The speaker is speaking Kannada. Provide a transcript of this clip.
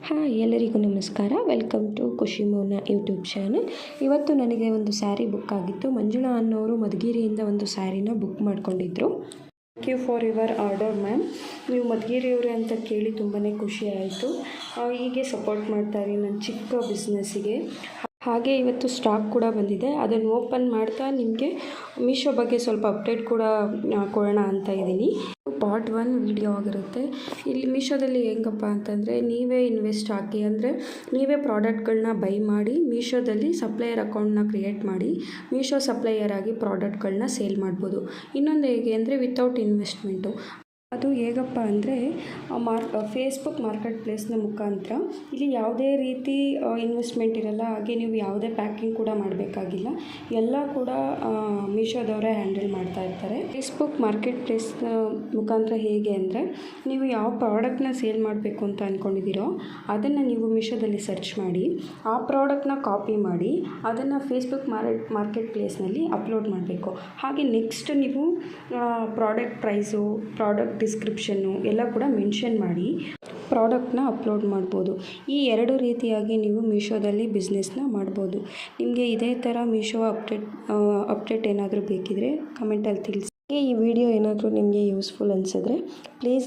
ಹಾಯ್, ಎಲ್ಲರಿಗೂ ನಮಸ್ಕಾರ. ವೆಲ್ಕಮ್ ಟು ಖುಷಿ ಮೌನ ಯೂಟ್ಯೂಬ್ ಚಾನಲ್. ಇವತ್ತು ನನಗೆ ಒಂದು ಸ್ಯಾರಿ ಬುಕ್ ಆಗಿತ್ತು. ಮಂಜುಳಾ ಅನ್ನೋರು ಮಧುಗಿರಿಯಿಂದ ಒಂದು ಸ್ಯಾರಿನ ಬುಕ್ ಮಾಡ್ಕೊಂಡಿದ್ರು. Thank you for your order ma'am. ನೀವು ಮಧುಗಿರಿಯವರೇ ಅಂತ ಕೇಳಿ ತುಂಬಾ ಖುಷಿ ಆಯಿತು. ಹೀಗೆ ಸಪೋರ್ಟ್ ಮಾಡ್ತಾರೆ ನನ್ನ ಚಿಕ್ಕ ಬಿಸ್ನೆಸ್ಸಿಗೆ. ಹಾಗೆ ಇವತ್ತು ಸ್ಟಾಕ್ ಕೂಡ ಬಂದಿದೆ. ಅದನ್ನು ಓಪನ್ ಮಾಡ್ತಾ ನಿಮಗೆ ಮೀಶೋ ಬಗ್ಗೆ ಸ್ವಲ್ಪ ಅಪ್ಡೇಟ್ ಕೂಡ ಕೊಡೋಣ ಅಂತ ಇದ್ದೀನಿ. ಪಾರ್ಟ್ 1 ವಿಡಿಯೋ ಆಗಿರುತ್ತೆ. ಇಲ್ಲಿ ಮೀಶೋದಲ್ಲಿ ಹೆಂಗಪ್ಪ ಅಂತಂದರೆ, ನೀವೇ ಇನ್ವೆಸ್ಟ್ ಹಾಕಿ, ಅಂದರೆ ನೀವೇ ಪ್ರಾಡಕ್ಟ್ಗಳನ್ನ ಬೈ ಮಾಡಿ ಮೀಶೋದಲ್ಲಿ ಸಪ್ಲೈಯರ್ ಅಕೌಂಟ್ನ ಕ್ರಿಯೇಟ್ ಮಾಡಿ ಮೀಶೋ ಸಪ್ಲೈಯರ್ ಆಗಿ ಪ್ರಾಡಕ್ಟ್ಗಳನ್ನ ಸೇಲ್ ಮಾಡ್ಬೋದು. ಇನ್ನೊಂದು ಹೇಗೆ ಅಂದರೆ ವಿತೌಟ್ ಇನ್ವೆಸ್ಟ್ಮೆಂಟು. ಅದು ಹೇಗಪ್ಪ ಅಂದರೆ ಫೇಸ್ಬುಕ್ ಮಾರ್ಕೆಟ್ ಪ್ಲೇಸ್ನ ಮುಖಾಂತರ ಇಲ್ಲಿ ಯಾವುದೇ ರೀತಿ ಇನ್ವೆಸ್ಟ್ಮೆಂಟ್ ಇರಲ್ಲ. ಹಾಗೆ ನೀವು ಯಾವುದೇ ಪ್ಯಾಕಿಂಗ್ ಕೂಡ ಮಾಡಬೇಕಾಗಿಲ್ಲ. ಎಲ್ಲ ಕೂಡ ಮೀಶೋದವರೇ ಹ್ಯಾಂಡಲ್ ಮಾಡ್ತಾ ಇರ್ತಾರೆ. ಫೇಸ್ಬುಕ್ ಮಾರ್ಕೆಟ್ ಪ್ಲೇಸ್ನ ಮುಖಾಂತರ ಹೇಗೆ ಅಂದರೆ, ನೀವು ಯಾವ ಪ್ರಾಡಕ್ಟ್ನ ಸೇಲ್ ಮಾಡಬೇಕು ಅಂತ ಅಂದ್ಕೊಂಡಿದ್ದೀರೋ ಅದನ್ನು ನೀವು ಮೀಶೋದಲ್ಲಿ ಸರ್ಚ್ ಮಾಡಿ ಆ ಪ್ರಾಡಕ್ಟ್ನ ಕಾಪಿ ಮಾಡಿ ಅದನ್ನು ಫೇಸ್ಬುಕ್ ಮಾರ್ಕೆಟ್ ಪ್ಲೇಸ್ನಲ್ಲಿ ಅಪ್ಲೋಡ್ ಮಾಡಬೇಕು. ಹಾಗೆ ನೆಕ್ಸ್ಟ್ ನೀವು ಪ್ರಾಡಕ್ಟ್ ಪ್ರೈಸು, ಪ್ರಾಡಕ್ಟ್ ಡಿಸ್ಕ್ರಿಪ್ಷನ್ನು ಎಲ್ಲ ಕೂಡ ಮೆನ್ಷನ್ ಮಾಡಿ ಪ್ರಾಡಕ್ಟ್ನ ಅಪ್ಲೋಡ್ ಮಾಡ್ಬೋದು. ಈ 2 ರೀತಿಯಾಗಿ ನೀವು ಮೀಶೋದಲ್ಲಿ ಬಿಸ್ನೆಸ್ನ ಮಾಡ್ಬೋದು. ನಿಮಗೆ ಇದೇ ಥರ ಮೀಶೋ ಅಪ್ಡೇಟ್ ಏನಾದರೂ ಬೇಕಿದ್ರೆ ಕಮೆಂಟಲ್ಲಿ ತಿಳಿಸಿ. ಈ ವಿಡಿಯೋ ಏನಾದರೂ ನಿಮಗೆ ಯೂಸ್ಫುಲ್ ಅನಿಸಿದ್ರೆ ಪ್ಲೀಸ್